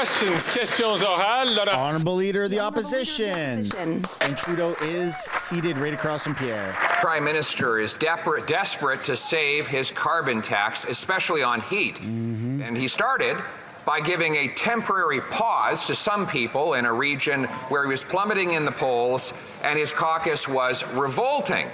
Questions orales. Honourable Leader of the Opposition. And Trudeau is seated right across from Pierre. Prime Minister is desperate to save his carbon tax, especially on heat. And he started by giving a temporary pause to some people in a region where he was plummeting in the polls and his caucus was revolting.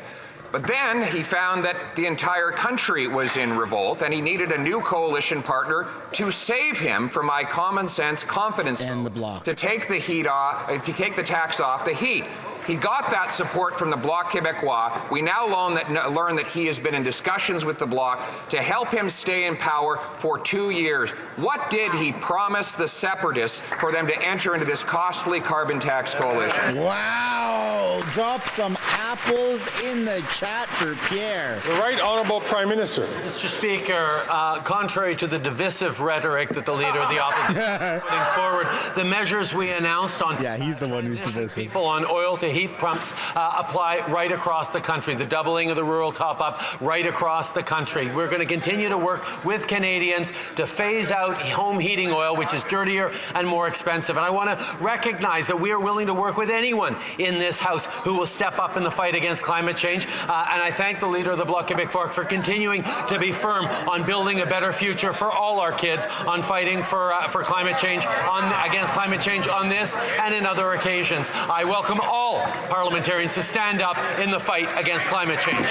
But then he found that the entire country was in revolt and he needed a new coalition partner to save him from my common sense confidence and the Bloc to take the heat off, to take the tax off the heat. He got that support from the Bloc Québécois. We now learn that he has been in discussions with the Bloc to help him stay in power for 2 years. What did he promise the separatists for them to enter into this costly carbon tax coalition? Wow! Drop some apples in the chat for Pierre. The Right Honourable Prime Minister. Mr. Speaker, contrary to the divisive rhetoric that the Leader of the Opposition is putting forward, the measures we announced on he's the one who's divisive. People on oil to heat pumps apply right across the country. The doubling of the rural top-up right across the country. We're going to continue to work with Canadians to phase out home heating oil, which is dirtier and more expensive. And I want to recognize that we are willing to work with anyone in this House who will step up in the fight against climate change. And I thank the Leader of the Bloc Québécois for continuing to be firm on building a better future for all our kids, on fighting for climate change, against climate change on this and in other occasions. I welcome all parliamentarians to stand up in the fight against climate change.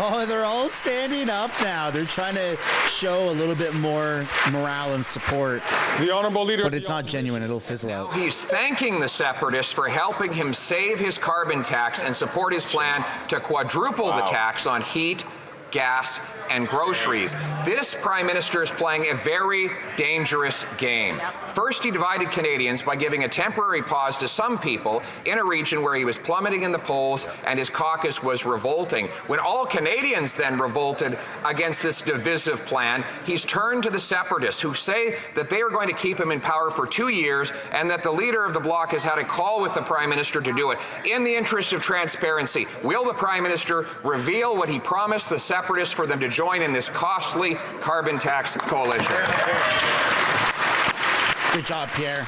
Oh, they're all standing up now. They're trying to show a little bit more morale and support. The Honourable Leader. But it's not genuine. It'll fizzle out. He's thanking the separatists for helping him save his carbon tax and support his plan to quadruple the tax on heat, gas, and groceries. This Prime Minister is playing a very dangerous game. First, he divided Canadians by giving a temporary pause to some people in a region where he was plummeting in the polls and his caucus was revolting. When all Canadians then revolted against this divisive plan, he's turned to the separatists who say that they are going to keep him in power for 2 years and that the Leader of the Bloc has had a call with the Prime Minister to do it. In the interest of transparency, will the Prime Minister reveal what he promised the separatists for them to join in this costly carbon tax coalition? Good job, Pierre.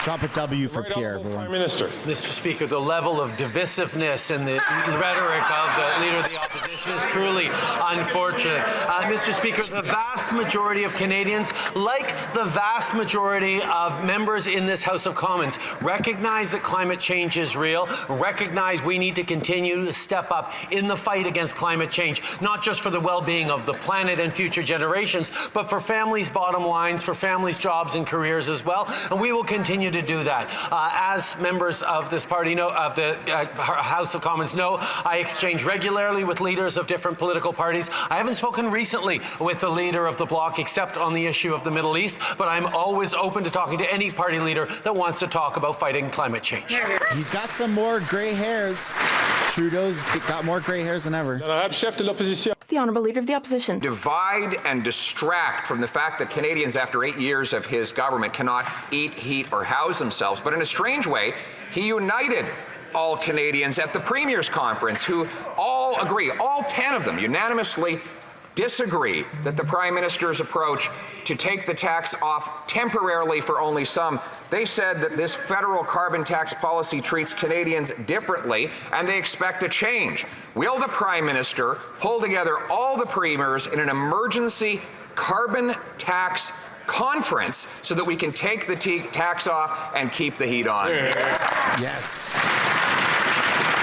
Drop a W for Pierre, everyone. Prime Minister. Mr. Speaker, the level of divisiveness and the rhetoric of the Leader of the Opposition is truly unfortunate. Mr. Speaker, the vast majority of Canadians, like the vast majority of members in this House of Commons, recognize that climate change is real, recognize we need to continue to step up in the fight against climate change, not just for the well-being of the planet and future generations, but for families' bottom lines, for families' jobs and careers as well. And we will continue to do that. As members of this party know, of the House of Commons know, I exchange regularly with leaders of different political parties. I haven't spoken recently with the Leader of the Bloc except on the issue of the Middle East, but I'm always open to talking to any party leader that wants to talk about fighting climate change. He's got some more gray hairs. Trudeau's got more gray hairs than ever. The Honourable Leader of the Opposition. Divide and distract from the fact that Canadians, after 8 years of his government, cannot eat, heat, or house themselves. But in a strange way, he united all Canadians at the Premier's conference, who all agree, all 10 of them unanimously disagree that the Prime Minister's approach to take the tax off temporarily for only some. They said that this federal carbon tax policy treats Canadians differently and they expect a change. Will the Prime Minister pull together all the premiers in an emergency carbon tax conference so that we can take the tax off and keep the heat on? Yes.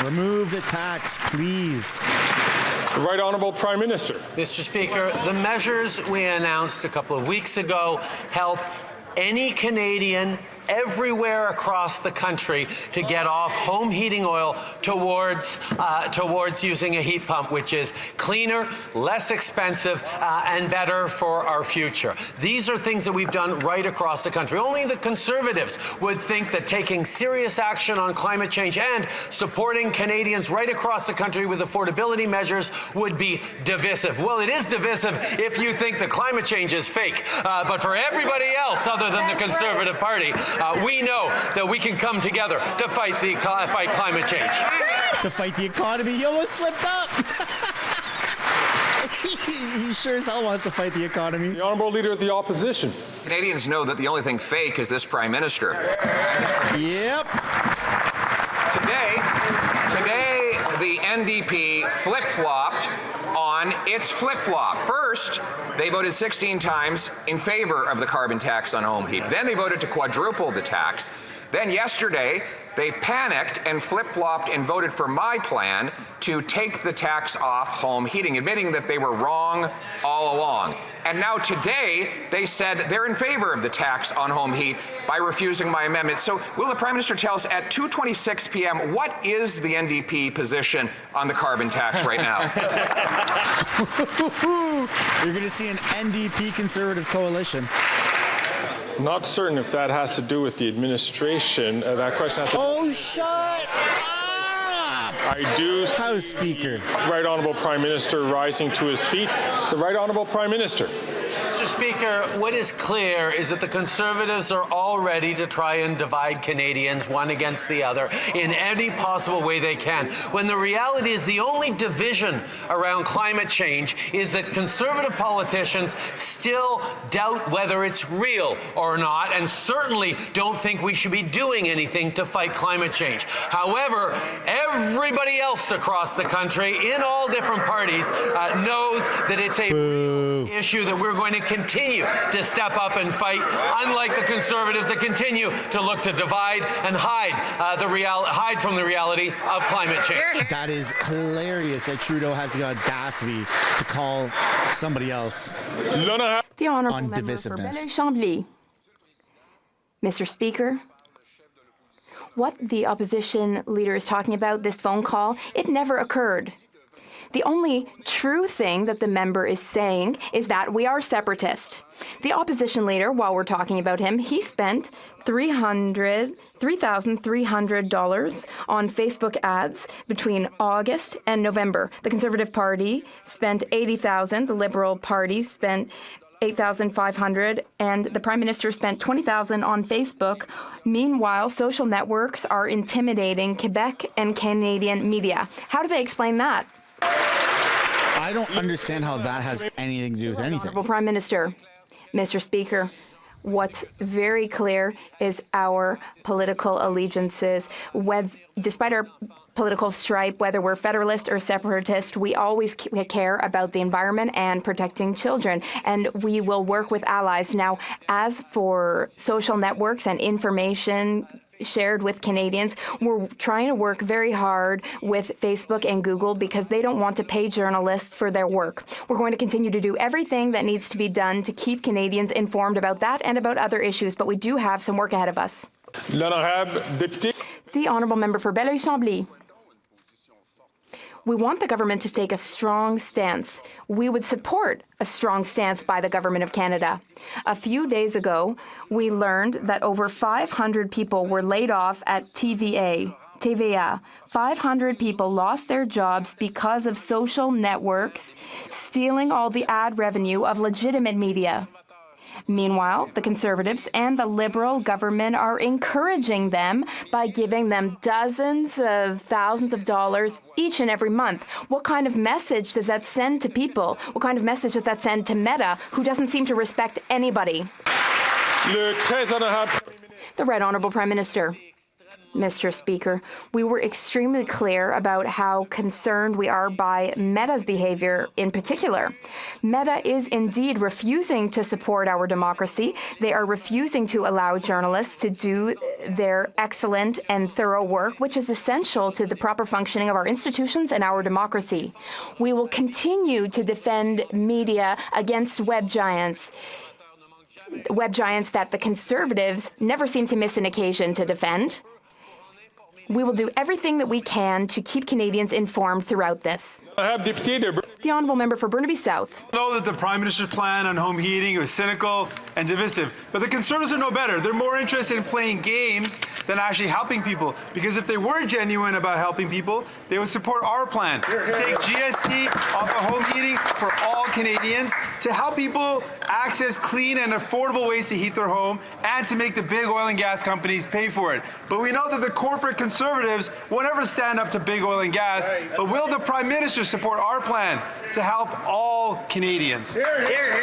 Remove the tax, please. The Right Honourable Prime Minister. Mr. Speaker, the measures we announced a couple of weeks ago help any Canadian everywhere across the country to get off home heating oil towards using a heat pump, which is cleaner, less expensive, and better for our future. These are things that we've done right across the country. Only the Conservatives would think that taking serious action on climate change and supporting Canadians right across the country with affordability measures would be divisive. Well, it is divisive if you think that climate change is fake, but for everybody else other than the Conservative Party, we know that we can come together to fight climate change. To fight the economy, you almost slipped up. He sure as hell wants to fight the economy. The Honourable Leader of the Opposition. Canadians know that the only thing fake is this Prime Minister. Yep. Today, the NDP flip-flopped on its flip-flop. First, they voted 16 times in favor of the carbon tax on home heat. Then they voted to quadruple the tax. Then yesterday, they panicked and flip-flopped and voted for my plan to take the tax off home heating, admitting that they were wrong all along. And now today, they said they're in favor of the tax on home heat by refusing my amendment. So will the Prime Minister tell us at 2:26 p.m. what is the NDP position on the carbon tax right now? You're going to see an NDP Conservative coalition. Not certain if that has to do with the administration. That question has to. Oh, shut up! I do. House Speaker. Right Honourable Prime Minister rising to his feet. The Right Honourable Prime Minister. Mr. Speaker, what is clear is that the Conservatives are all ready to try and divide Canadians one against the other in any possible way they can, when the reality is the only division around climate change is that Conservative politicians still doubt whether it's real or not, and certainly don't think we should be doing anything to fight climate change. However, everybody else across the country in all different parties knows that it's a issue that we're going to continue to step up and fight, unlike the Conservatives that continue to look to divide and hide from the reality of climate change. That is hilarious that Trudeau has the audacity to call somebody else The Honourable on Member for divisiveness. Belleuil-Chambly. Mr. Speaker, what the opposition leader is talking about, this phone call, it never occurred. The only true thing that the member is saying is that we are separatist. The opposition leader, while we're talking about him, he spent $3,300 on Facebook ads between August and November. The Conservative Party spent $80,000. The Liberal Party spent $8,500, and the Prime Minister spent $20,000 on Facebook. Meanwhile, social networks are intimidating Quebec and Canadian media. How do they explain that? I don't understand how that has anything to do with anything. Honourable Prime Minister, Mr. Speaker, what's very clear is our political allegiances. Despite our political stripe, whether we're federalist or separatist, we always care about the environment and protecting children, and we will work with allies. Now, as for social networks and information shared with Canadians, we're trying to work very hard with Facebook and Google because they don't want to pay journalists for their work. We're going to continue to do everything that needs to be done to keep Canadians informed about that and about other issues, but we do have some work ahead of us. L'honorable député. The Honourable Member for Belleuil-Chambly. We want the government to take a strong stance. We would support a strong stance by the Government of Canada. A few days ago, we learned that over 500 people were laid off at TVA. 500 people lost their jobs because of social networks stealing all the ad revenue of legitimate media. Meanwhile, the Conservatives and the Liberal government are encouraging them by giving them dozens of thousands of dollars each and every month. What kind of message does that send to people? What kind of message does that send to Meta, who doesn't seem to respect anybody? Le très honorable. The Right Honourable Prime Minister. Mr. Speaker, we were extremely clear about how concerned we are by Meta's behavior in particular. Meta is indeed refusing to support our democracy. They are refusing to allow journalists to do their excellent and thorough work, which is essential to the proper functioning of our institutions and our democracy. We will continue to defend media against web giants that the Conservatives never seem to miss an occasion to defend. We will do everything that we can to keep Canadians informed throughout this. The Honourable Member for Burnaby South. I know that the Prime Minister's plan on home heating was cynical and divisive, but the Conservatives are no better. They're more interested in playing games than actually helping people, because if they were genuine about helping people, they would support our plan to take GST off of home heating for for all Canadians to help people access clean and affordable ways to heat their home and to make the big oil and gas companies pay for it. But we know that the corporate Conservatives won't ever stand up to big oil and gas. But will the Prime Minister support our plan to help all Canadians? Hear, hear.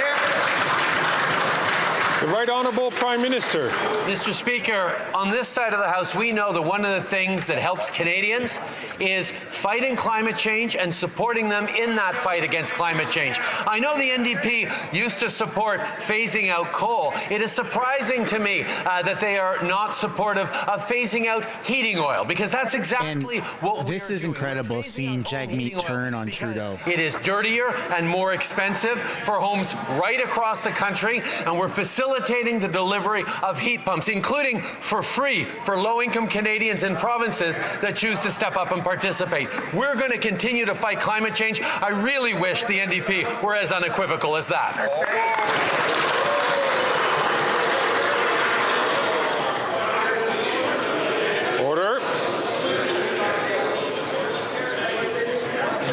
The Right Honourable Prime Minister. Mr. Speaker, on this side of the House, we know that one of the things that helps Canadians is fighting climate change and supporting them in that fight against climate change. I know the NDP used to support phasing out coal. It is surprising to me that they are not supportive of phasing out heating oil, because that's exactly what this is incredible, seeing Jagmeet turn on Trudeau. It is dirtier and more expensive for homes right across the country, and we're facilitating the delivery of heat pumps, including for free for low-income Canadians in provinces that choose to step up and participate. We're going to continue to fight climate change. I really wish the NDP were as unequivocal as that. Order.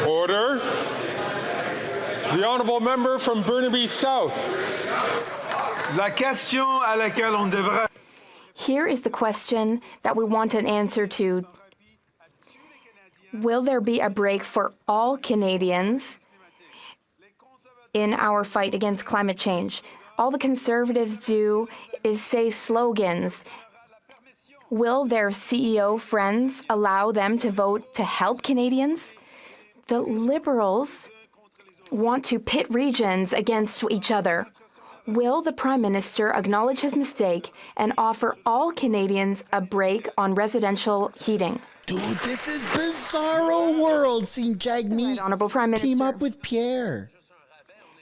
Order. The Honourable Member from Burnaby South. La question à laquelle on devrait... Here is the question that we want an answer to. Will there be a break for all Canadians in our fight against climate change? All the Conservatives do is say slogans. Will their CEO friends allow them to vote to help Canadians? The Liberals want to pit regions against each other. Will the Prime Minister acknowledge his mistake and offer all Canadians a break on residential heating? Dude, this is bizarro world, seeing Jagmeet Honourable Prime Minister. team up with Pierre.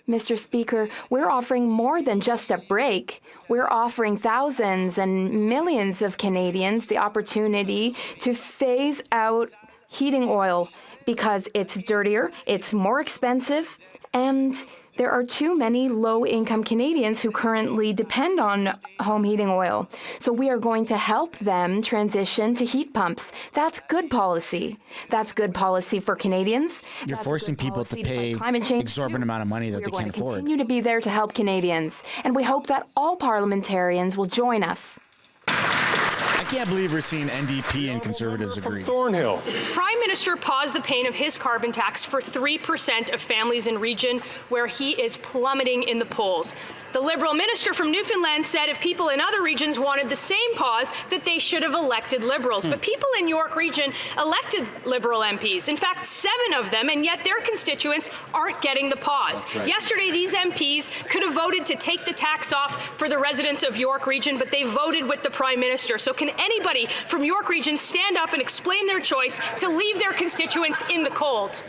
Mr. Speaker, we're offering more than just a break. We're offering thousands and millions of Canadians the opportunity to phase out heating oil because it's dirtier, it's more expensive, and there are too many low-income Canadians who currently depend on home heating oil. So we are going to help them transition to heat pumps. That's good policy. That's good policy for Canadians. You're forcing people to pay exorbitant amount of money that they can't afford. We're going to continue to be there to help Canadians, and we hope that all parliamentarians will join us. I can't believe we're seeing NDP and Conservatives agree. Thornhill. Prime Minister paused the paying of his carbon tax for 3% of families in region where he is plummeting in the polls. The Liberal minister from Newfoundland said if people in other regions wanted the same pause, that they should have elected Liberals. But people in York region elected Liberal MPs. In fact, 7 of them, and yet their constituents aren't getting the pause. Right. Yesterday, these MPs could have voted to take the tax off for the residents of York region, but they voted with the Prime Minister. So can anybody from York region stand up and explain their choice to leave their constituents in the cold?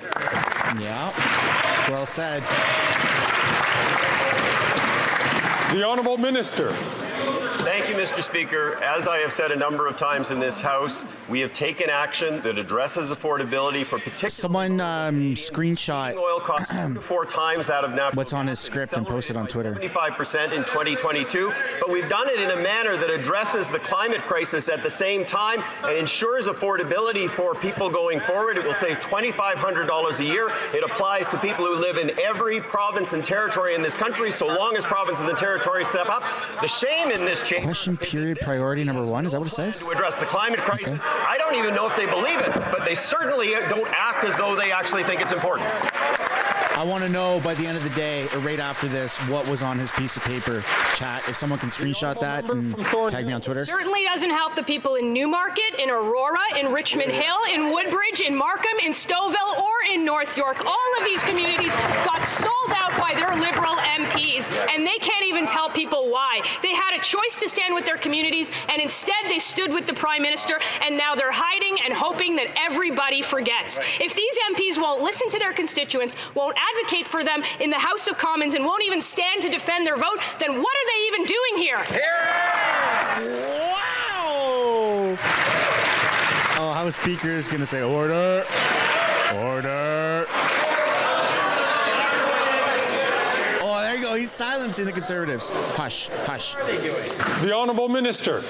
Yeah, well said. The Honourable Minister. Thank you, Mr. Speaker. As I have said a number of times in this House, we have taken action that addresses affordability for particular. Someone screenshot oil costs 2 to 4 times that of natural. what's on his script and post it on Twitter. 75% in 2022, but we've done it in a manner that addresses the climate crisis at the same time and ensures affordability for people going forward. It will save $2,500 a year. It applies to people who live in every province and territory in this country, so long as provinces and territories step up. The shame in this change. Question period priority number 1, is that what it says? To address the climate crisis. Okay. I don't even know if they believe it, but they certainly don't act as though they actually think it's important. I want to know by the end of the day, or right after this, what was on his piece of paper. Chat, if someone can screenshot that and tag me on Twitter. Certainly doesn't help the people in Newmarket, in Aurora, in Richmond Hill, in Woodbridge, in Markham, in Stouffville, or in North York. All of these communities got sold out by their Liberal MPs, and they can't even tell people why. They had a choice to stand with their communities, and instead they stood with the Prime Minister, and now they're hiding and hoping that everybody forgets. If these MPs won't listen to their constituents, won't advocate for them in the House of Commons, and won't even stand to defend their vote, then what are they even doing here? Wow! Oh, House Speaker is going to say, order, order. Oh, there you go. He's silencing the Conservatives. Hush, hush. The Honourable Minister.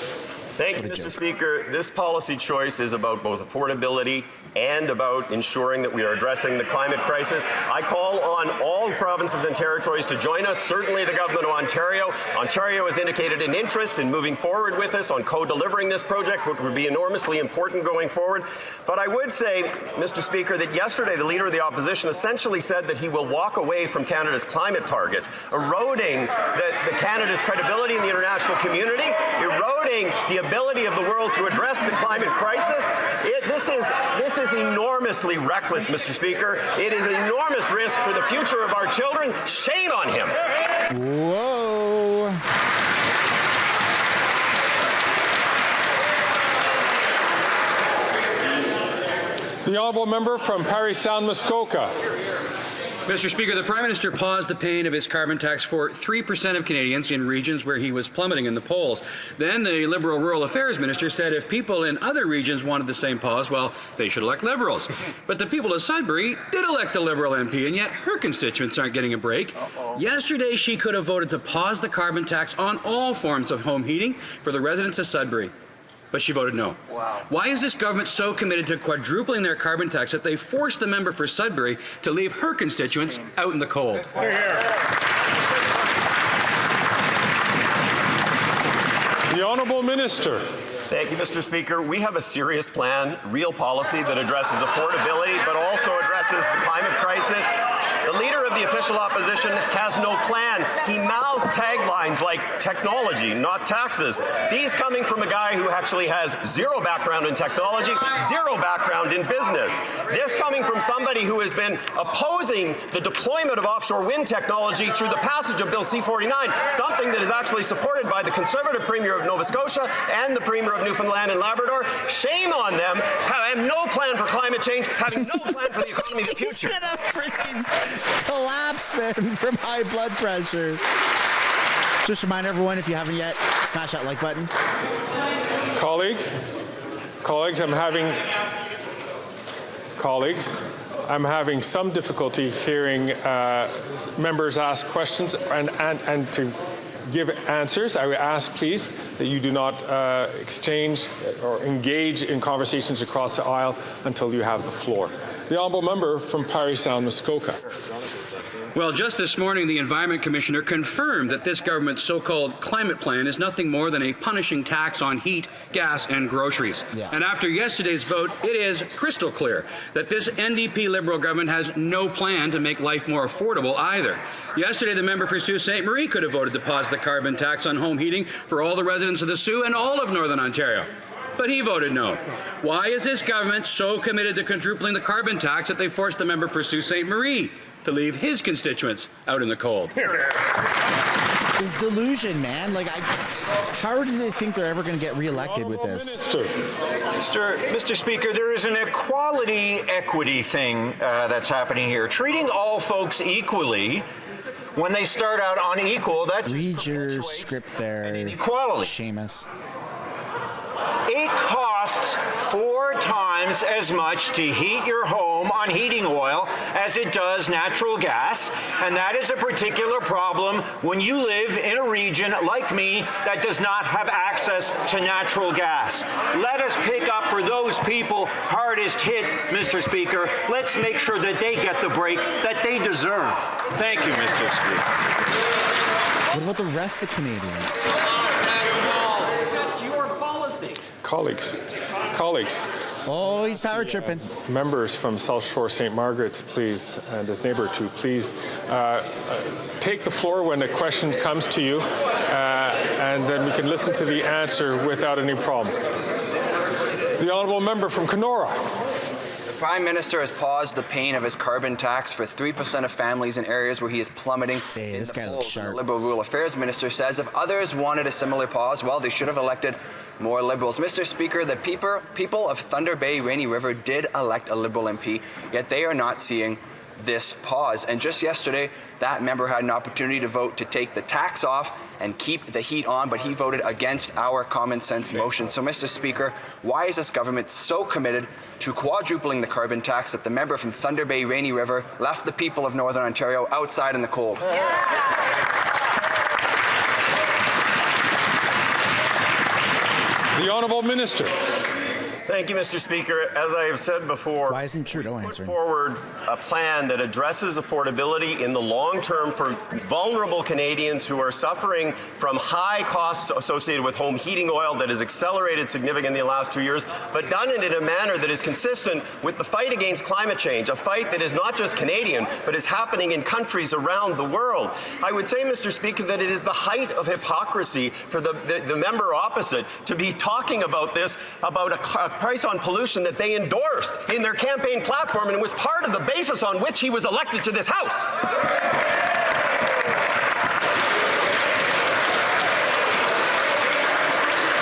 Thank you, Mr. Speaker. This policy choice is about both affordability and about ensuring that we are addressing the climate crisis. I call on all provinces and territories to join us, certainly the government of Ontario. Ontario has indicated an interest in moving forward with us on co-delivering this project, which would be enormously important going forward. But I would say, Mr. Speaker, that yesterday the Leader of the Opposition essentially said that he will walk away from Canada's climate targets, eroding the Canada's credibility in the international community, eroding the ability of the world to address the climate crisis. This is enormously reckless, Mr. Speaker. It is an enormous risk for the future of our children. Shame on him. Whoa. The honourable member from Parry Sound, Muskoka. Mr. Speaker, the Prime Minister paused the paying of his carbon tax for 3% of Canadians in regions where he was plummeting in the polls. Then the Liberal Rural Affairs Minister said if people in other regions wanted the same pause, well, they should elect Liberals. But the people of Sudbury did elect a Liberal MP, and yet her constituents aren't getting a break. Yesterday, she could have voted to pause the carbon tax on all forms of home heating for the residents of Sudbury. But she voted no. Wow. Why is this government so committed to quadrupling their carbon tax that they forced the member for Sudbury to leave her constituents out in the cold? Hear, hear. The Honourable Minister. Thank you, Mr. Speaker. We have a serious plan, real policy that addresses affordability, but also addresses the climate crisis. The Leader of the official opposition has no plan. He mouths taglines like technology, not taxes. These coming from a guy who actually has zero background in technology, zero background in business. This coming from somebody who has been opposing the deployment of offshore wind technology through the passage of Bill C-49, something that is actually supported by the Conservative Premier of Nova Scotia and the Premier of Newfoundland and Labrador. Shame on them, having no plan for climate change, having no plan for the economy of the future. He's gonna freaking collapse, man, from high blood pressure. Just remind everyone, if you haven't yet, smash that like button. Colleagues, I'm having some difficulty hearing members ask questions and to give answers. I would ask, please, that you do not exchange or engage in conversations across the aisle until you have the floor. The honourable member from Parry Sound, Muskoka. Well, just this morning, the Environment Commissioner confirmed that this government's so-called climate plan is nothing more than a punishing tax on heat, gas, and groceries. Yeah. And after yesterday's vote, it is crystal clear that this NDP Liberal government has no plan to make life more affordable either. Yesterday, the member for Sault Ste. Marie could have voted to pause the carbon tax on home heating for all the residents of the Soo and all of Northern Ontario. But he voted no. Why is this government so committed to quadrupling the carbon tax that they forced the member for Sault Ste. Marie to leave his constituents out in the cold? It's delusion, man. Like, how do they think they're ever going to get reelected with this? Mr. Speaker, there is an equity thing that's happening here. Treating all folks equally when they start out unequal, that read your script there. Equality. Seamus. It costs 4 times as much to heat your home on heating oil as it does natural gas, and that is a particular problem when you live in a region like me that does not have access to natural gas. Let us pick up for those people hardest hit, Mr. Speaker. Let's make sure that they get the break that they deserve. Thank you, Mr. Speaker. What about the rest of Canadians? Colleagues. Oh, he's power tripping. Members from South Shore St. Margaret's, please, and his neighbour too, please take the floor when a question comes to you, and then we can listen to the answer without any problems. The honourable member from Kenora. The Prime Minister has paused the paying of his carbon tax for 3% of families in areas where he is plummeting. Hey, this guy looks sharp. The Liberal Rural Affairs Minister says if others wanted a similar pause, well, they should have elected more Liberals. Mr. Speaker, the people of Thunder Bay, Rainy River did elect a Liberal MP, yet they are not seeing this pause. And just yesterday, that member had an opportunity to vote to take the tax off and keep the heat on, but he voted against our common sense motion. So, Mr. Speaker, why is this government so committed to quadrupling the carbon tax that the member from Thunder Bay, Rainy River left the people of Northern Ontario outside in the cold? The Honourable Minister. Thank you, Mr. Speaker. As I have said before, Why isn't Trudeau put answering? forward a plan that addresses affordability in the long term for vulnerable Canadians who are suffering from high costs associated with home heating oil that has accelerated significantly in the last 2 years, but done it in a manner that is consistent with the fight against climate change, a fight that is not just Canadian, but is happening in countries around the world. I would say, Mr. Speaker, that it is the height of hypocrisy for the member opposite to be talking about this, about a price on pollution that they endorsed in their campaign platform, and it was part of the basis on which he was elected to this House.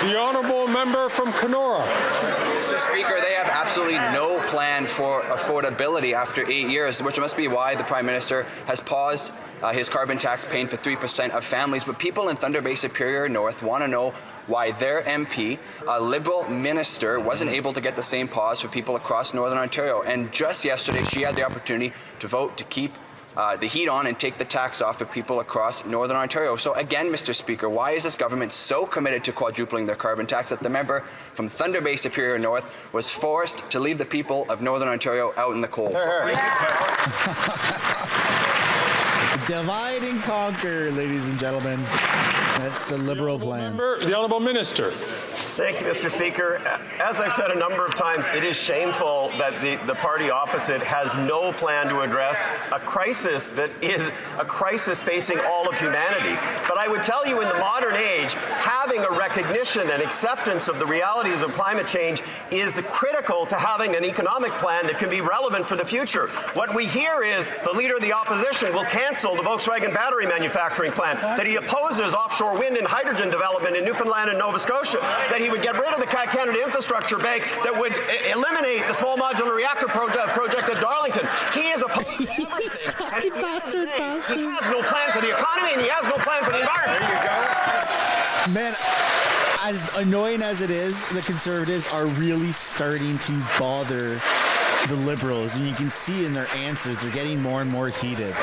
The honourable member from Kenora. Mr. Speaker, they have absolutely no plan for affordability after 8 years, which must be why the Prime Minister has paused his carbon tax paying for 3% of families. But people in Thunder Bay Superior North want to know why their MP, a Liberal minister, wasn't able to get the same pause for people across Northern Ontario. And just yesterday, she had the opportunity to vote to keep the heat on and take the tax off for people across Northern Ontario. So again, Mr. Speaker, why is this government so committed to quadrupling their carbon tax that the member from Thunder Bay Superior North was forced to leave the people of Northern Ontario out in the cold? Divide and conquer, ladies and gentlemen. That's the Liberal plan. The Honourable Minister. Thank you, Mr. Speaker. As I've said a number of times, it is shameful that the party opposite has no plan to address a crisis that is a crisis facing all of humanity. But I would tell you, in the modern age, having a recognition and acceptance of the realities of climate change is critical to having an economic plan that can be relevant for the future. What we hear is the Leader of the Opposition will cancel the Volkswagen battery manufacturing plant, that he opposes offshore wind and hydrogen development in Newfoundland and Nova Scotia, that he would get rid of the Canada Infrastructure Bank, that would eliminate the small modular reactor project at Darlington. He is opposed to everything. He's talking faster and faster. He has no plan for the economy, and he has no plan for the environment. There you go. Man, as annoying as it is, the Conservatives are really starting to bother the Liberals, and you can see in their answers they're getting more and more heated.